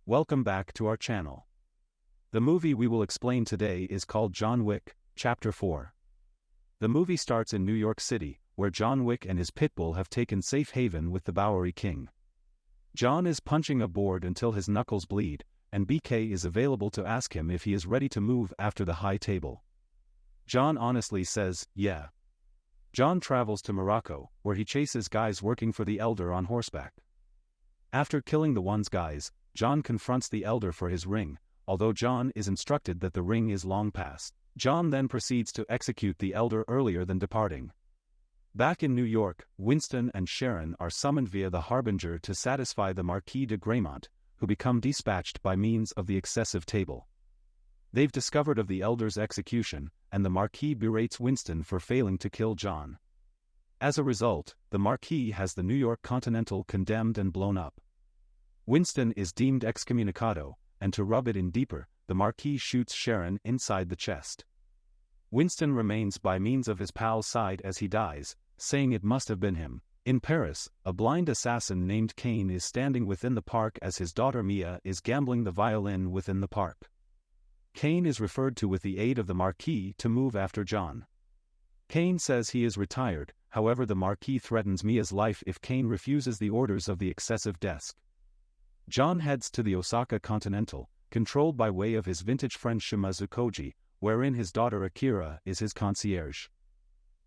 Welcome back to our channel. The movie we will explain today is called John Wick, Chapter 4. The movie starts in New York City, where John Wick and his pitbull have taken safe haven with the Bowery King. John is punching a board until his knuckles bleed, and BK is available to ask him if he is ready to move after the high table. John honestly says, yeah. John travels to Morocco, where he chases guys working for the Elder on horseback. After killing the one's guys, John confronts the Elder for his ring, although John is instructed that the ring is long past. John then proceeds to execute the Elder earlier than departing. Back in New York, Winston and Sharon are summoned via the Harbinger to satisfy the Marquis de Graymont, who become dispatched by means of the excessive table. They've discovered of the Elder's execution, and the Marquis berates Winston for failing to kill John. As a result, the Marquis has the New York Continental condemned and blown up. Winston is deemed excommunicado, and to rub it in deeper, the Marquis shoots Sharon inside the chest. Winston remains by means of his pal's side as he dies, saying it must have been him. In Paris, a blind assassin named Cain is standing within the park as his daughter Mia is gambling the violin within the park. Cain is referred to with the aid of the Marquis to move after John. Cain says he is retired, however the Marquis threatens Mia's life if Cain refuses the orders of the excessive desk. John heads to the Osaka Continental, controlled by way of his vintage friend Shimazu Koji, wherein his daughter Akira is his concierge.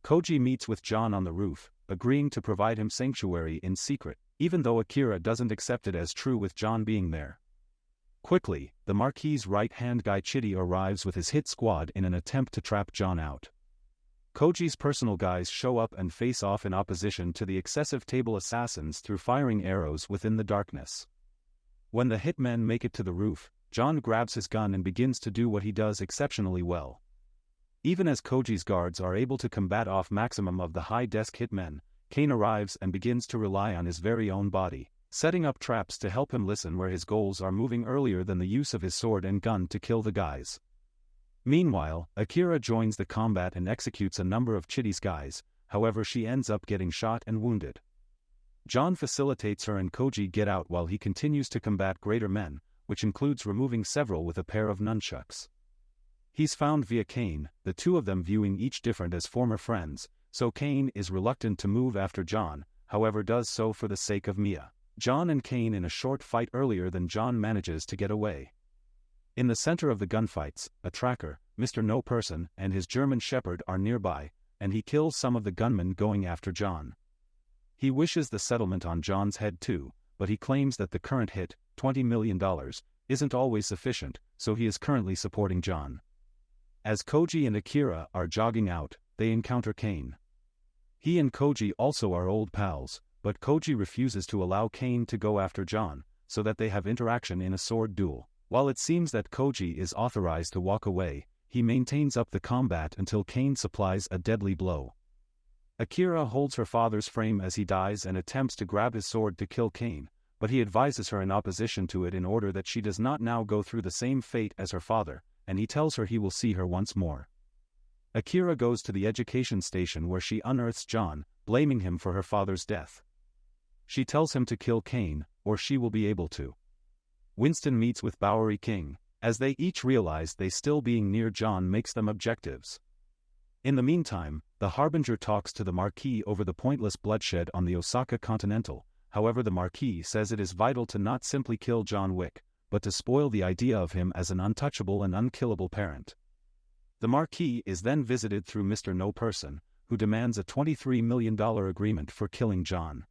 Koji meets with John on the roof, agreeing to provide him sanctuary in secret, even though Akira doesn't accept it as true with John being there. Quickly, the Marquis' right-hand guy Chitty arrives with his hit squad in an attempt to trap John out. Koji's personal guys show up and face off in opposition to the excessive table assassins through firing arrows within the darkness. When the hitmen make it to the roof, John grabs his gun and begins to do what he does exceptionally well. Even as Koji's guards are able to combat off maximum of the high-desk hitmen, Cain arrives and begins to rely on his very own body, setting up traps to help him listen where his goals are moving earlier than the use of his sword and gun to kill the guys. Meanwhile, Akira joins the combat and executes a number of Chitty's guys, however she ends up getting shot and wounded. John facilitates her and Koji get out while he continues to combat greater men, which includes removing several with a pair of nunchucks. He's found via Cain, the two of them viewing each different as former friends, so Cain is reluctant to move after John, however does so for the sake of Mia. John and Cain in a short fight earlier than John manages to get away. In the center of the gunfights, a tracker, Mr. No Person, and his German Shepherd are nearby, and he kills some of the gunmen going after John. He wishes the settlement on John's head too, but he claims that the current hit, $20 million, isn't always sufficient, so he is currently supporting John. As Koji and Akira are jogging out, they encounter Cain. He and Koji also are old pals, but Koji refuses to allow Cain to go after John, so that they have interaction in a sword duel. While it seems that Koji is authorized to walk away, he maintains up the combat until Cain supplies a deadly blow. Akira holds her father's frame as he dies and attempts to grab his sword to kill Cain, but he advises her in opposition to it in order that she does not now go through the same fate as her father, and he tells her he will see her once more. Akira goes to the education station where she unearths John, blaming him for her father's death. She tells him to kill Cain, or she will be able to. Winston meets with Bowery King, as they each realize they still being near John makes them objectives. In the meantime, the Harbinger talks to the Marquis over the pointless bloodshed on the Osaka Continental, however the Marquis says it is vital to not simply kill John Wick, but to spoil the idea of him as an untouchable and unkillable parent. The Marquis is then visited through Mr. No Person, who demands a $23 million agreement for killing John.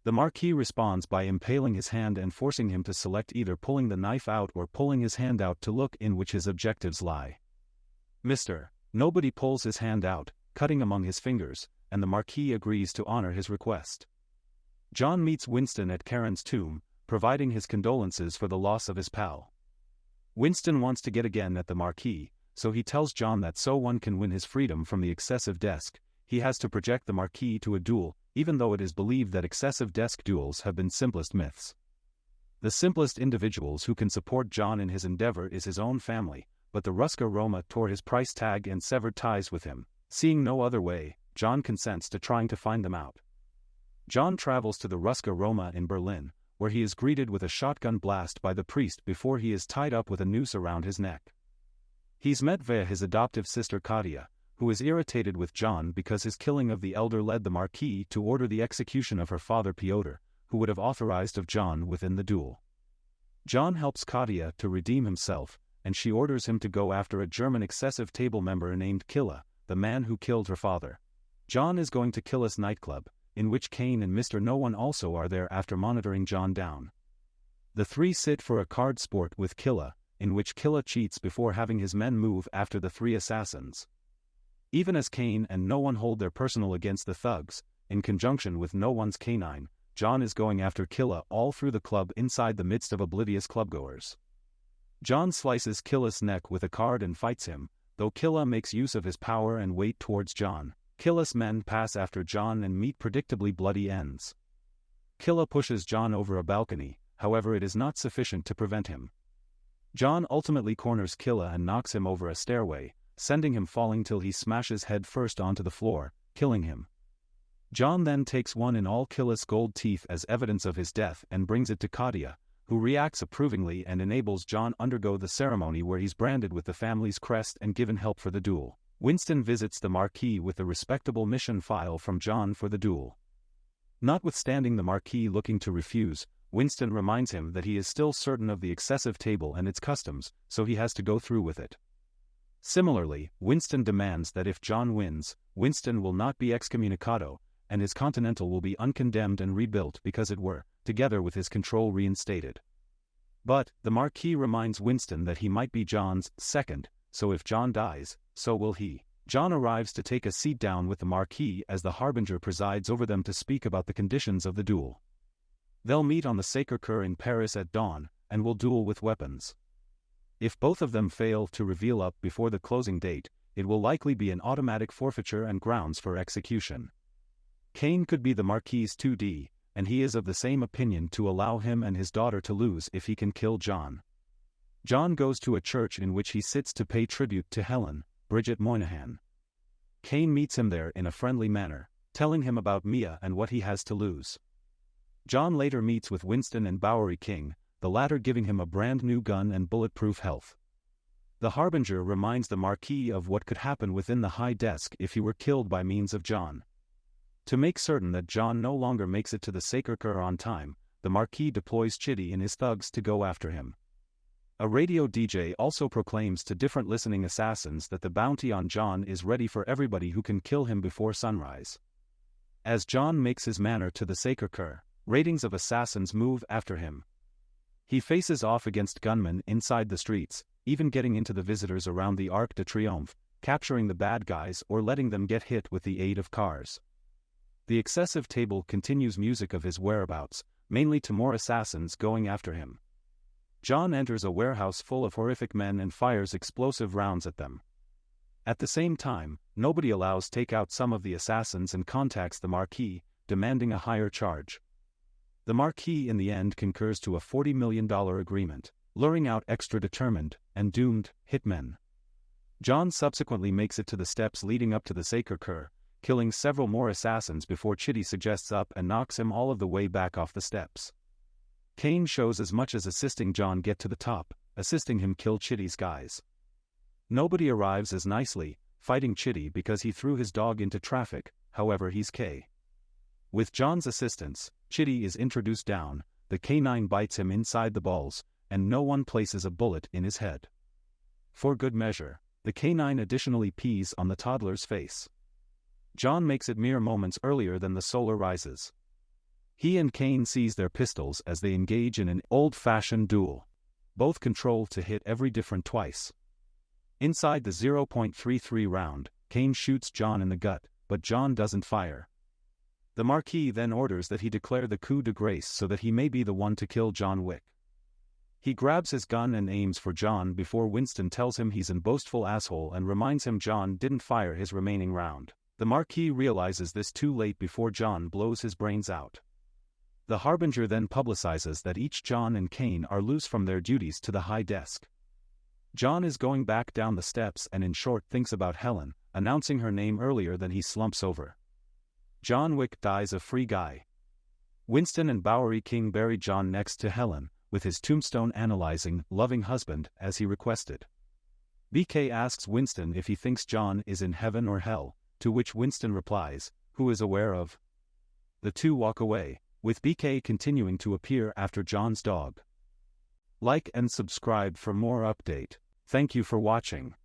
The Marquis responds by impaling his hand and forcing him to select either pulling the knife out or pulling his hand out to look in which his objectives lie. Mr. Nobody pulls his hand out, cutting among his fingers, and the Marquis agrees to honor his request. John meets Winston at Karen's tomb, providing his condolences for the loss of his pal. Winston wants to get again at the Marquis, so he tells John that so one can win his freedom from the excessive desk, he has to project the Marquis to a duel, even though it is believed that excessive desk duels have been simplest myths. The simplest individuals who can support John in his endeavor is his own family, but the Ruska Roma tore his price tag and severed ties with him. Seeing no other way, John consents to trying to find them out. John travels to the Ruska Roma in Berlin, where he is greeted with a shotgun blast by the priest before he is tied up with a noose around his neck. He's met via his adoptive sister Katia, who is irritated with John because his killing of the elder led the Marquis to order the execution of her father Piotr, who would have authorized of John within the duel. John helps Katia to redeem himself, and she orders him to go after a German excessive table member named Killa, the man who killed her father. John is going to Killa's nightclub, in which Kane and Mr. No One also are there after monitoring John down. The three sit for a card sport with Killa, in which Killa cheats before having his men move after the three assassins. Even as Kane and No One hold their personal against the thugs, in conjunction with No One's canine, John is going after Killa all through the club inside the midst of oblivious clubgoers. John slices Killa's neck with a card and fights him, though Killa makes use of his power and weight towards John. Killa's men pass after John and meet predictably bloody ends. Killa pushes John over a balcony, however it is not sufficient to prevent him. John ultimately corners Killa and knocks him over a stairway, sending him falling till he smashes head first onto the floor, killing him. John then takes one in all Killa's gold teeth as evidence of his death and brings it to Katia, who reacts approvingly and enables John undergo the ceremony where he's branded with the family's crest and given help for the duel. Winston visits the Marquis with the respectable mission file from John for the duel. Notwithstanding the Marquis looking to refuse, Winston reminds him that he is still certain of the excessive table and its customs, so he has to go through with it. Similarly, Winston demands that if John wins, Winston will not be excommunicado, and his Continental will be uncondemned and rebuilt because it were, together with his control reinstated. But, the Marquis reminds Winston that he might be John's second, so if John dies, so will he. John arrives to take a seat down with the Marquis as the Harbinger presides over them to speak about the conditions of the duel. They'll meet on the Sacré-Cœur in Paris at dawn, and will duel with weapons. If both of them fail to reveal up before the closing date, it will likely be an automatic forfeiture and grounds for execution. Kane could be the Marquis's 2D, and he is of the same opinion to allow him and his daughter to lose if he can kill John. John goes to a church in which he sits to pay tribute to Helen, Bridget Moynihan. Kane meets him there in a friendly manner, telling him about Mia and what he has to lose. John later meets with Winston and Bowery King, the latter giving him a brand new gun and bulletproof health. The Harbinger reminds the Marquis of what could happen within the high desk if he were killed by means of John. To make certain that John no longer makes it to the Sacré-Cœur on time, the Marquis deploys Chitty and his thugs to go after him. A radio DJ also proclaims to different listening assassins that the bounty on John is ready for everybody who can kill him before sunrise. As John makes his manner to the Sacré-Cœur, ratings of assassins move after him. He faces off against gunmen inside the streets, even getting into the visitors around the Arc de Triomphe, capturing the bad guys or letting them get hit with the aid of cars. The excessive table continues music of his whereabouts, mainly to more assassins going after him. John enters a warehouse full of horrific men and fires explosive rounds at them. At the same time, nobody allows take out some of the assassins and contacts the Marquis, demanding a higher charge. The Marquis in the end concurs to a $40 million agreement, luring out extra determined and doomed hitmen. John subsequently makes it to the steps leading up to the Sacré-Cœur, killing several more assassins before Chitty suggests up and knocks him all of the way back off the steps. Kane shows as much as assisting John get to the top, assisting him kill Chitty's guys. Nobody arrives as nicely, fighting Chitty because he threw his dog into traffic, however he's K. With John's assistance, Chitty is introduced down, the canine bites him inside the balls, and No One places a bullet in his head. For good measure, the canine additionally pees on the toddler's face. John makes it mere moments earlier than the solar rises. He and Kane seize their pistols as they engage in an old-fashioned duel. Both control to hit every different twice. Inside the 0.33 round, Kane shoots John in the gut, but John doesn't fire. The Marquis then orders that he declare the coup de grace so that he may be the one to kill John Wick. He grabs his gun and aims for John before Winston tells him he's an boastful asshole and reminds him John didn't fire his remaining round. The Marquis realizes this too late before John blows his brains out. The Harbinger then publicizes that each John and Kane are loose from their duties to the high desk. John is going back down the steps and in short thinks about Helen, announcing her name earlier than he slumps over. John Wick dies a free guy. Winston and Bowery King bury John next to Helen, with his tombstone analyzing loving husband as he requested. BK asks Winston if he thinks John is in heaven or hell, to which Winston replies, "Who is aware of?" The two walk away, with BK continuing to appear after John's dog. Like and subscribe for more update. Thank you for watching.